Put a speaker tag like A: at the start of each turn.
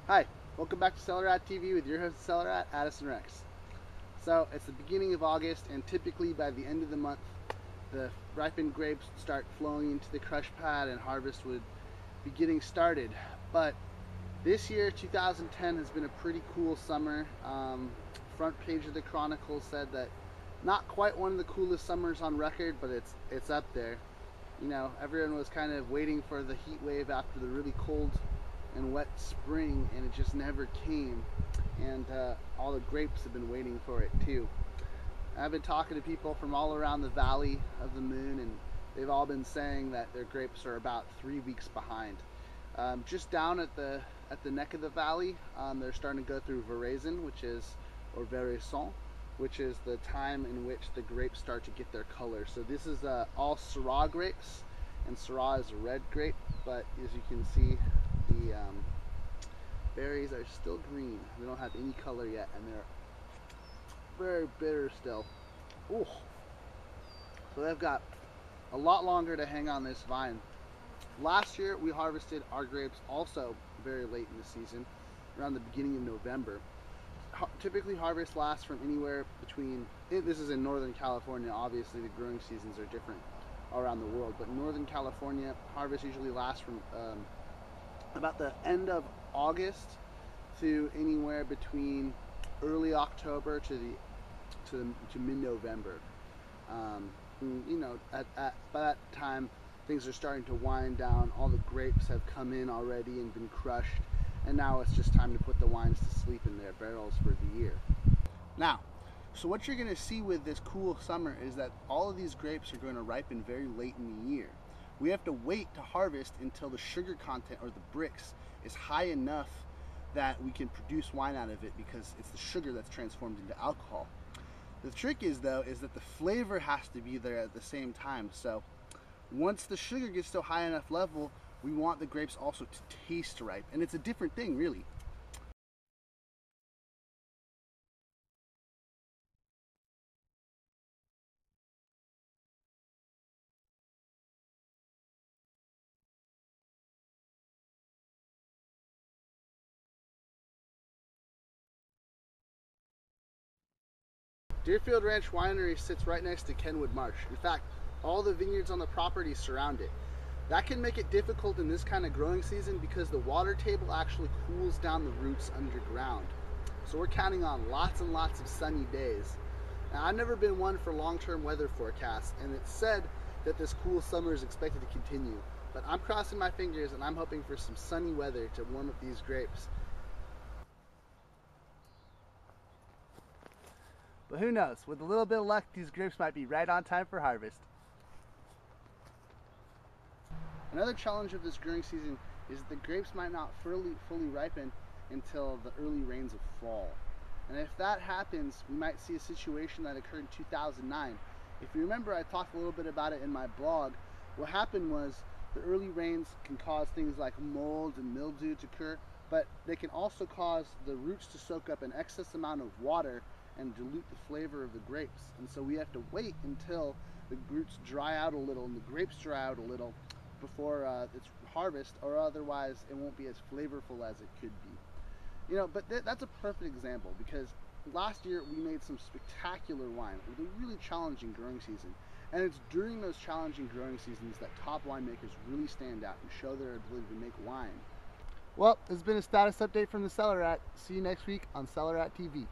A: Hi, welcome back to Cellar Rat TV with your host Cellar Rat, Addison Rex. So it's the beginning of August, and typically by the end of the month the ripened grapes start flowing into the crush pad and harvest would be getting started. But this year, 2010, has been a pretty cool summer. Front page of the Chronicle said that not quite one of the coolest summers on record, but it's up there. You know, everyone was kind of waiting for the heat wave after the really cold and wet spring, and it just never came. And all the grapes have been waiting for it too. I've been talking to people from all around the Valley of the Moon, and they've all been saying that their grapes are about 3 weeks behind. Just down at the neck of the valley, they're starting to go through veraison, or veraison, which is the time in which the grapes start to get their color. So this is all Syrah grapes, and Syrah is a red grape, but as you can see, the berries are still green. They don't have any color yet, and they're very bitter still. Ooh. So they've got a lot longer to hang on this vine. Last year we harvested our grapes also very late in the season, around the beginning of November. Typically harvest lasts from anywhere between, this is in Northern California, obviously the growing seasons are different all around the world, but in Northern California harvest usually lasts from about the end of August to anywhere between early October to mid-November. You know, by that time things are starting to wind down. All the grapes have come in already and been crushed, and now it's just time to put the wines to sleep in their barrels for the year. Now, so what you're going to see with this cool summer is that all of these grapes are going to ripen very late in the year. We have to wait to harvest until the sugar content, or the Brix, is high enough that we can produce wine out of it, because it's the sugar that's transformed into alcohol. The trick is, though, is that the flavor has to be there at the same time. So once the sugar gets to a high enough level, we want the grapes also to taste ripe, and it's a different thing, really. Deerfield Ranch Winery sits right next to Kenwood Marsh. In fact, all the vineyards on the property surround it. That can make it difficult in this kind of growing season because the water table actually cools down the roots underground. So we're counting on lots and lots of sunny days. Now, I've never been one for long-term weather forecasts, and it's said that this cool summer is expected to continue. But I'm crossing my fingers, and I'm hoping for some sunny weather to warm up these grapes. But who knows, with a little bit of luck, these grapes might be right on time for harvest. Another challenge of this growing season is that the grapes might not fully ripen until the early rains of fall. And if that happens, we might see a situation that occurred in 2009. If you remember, I talked a little bit about it in my blog. What happened was the early rains can cause things like mold and mildew to occur, but they can also cause the roots to soak up an excess amount of water and dilute the flavor of the grapes. And so we have to wait until the roots dry out a little and the grapes dry out a little before it's harvest, or otherwise it won't be as flavorful as it could be. You know, but that's a perfect example, because last year we made some spectacular wine with a really challenging growing season. And it's during those challenging growing seasons that top winemakers really stand out and show their ability to make wine. Well, this has been a status update from the Cellar Rat. See you next week on Cellar Rat TV.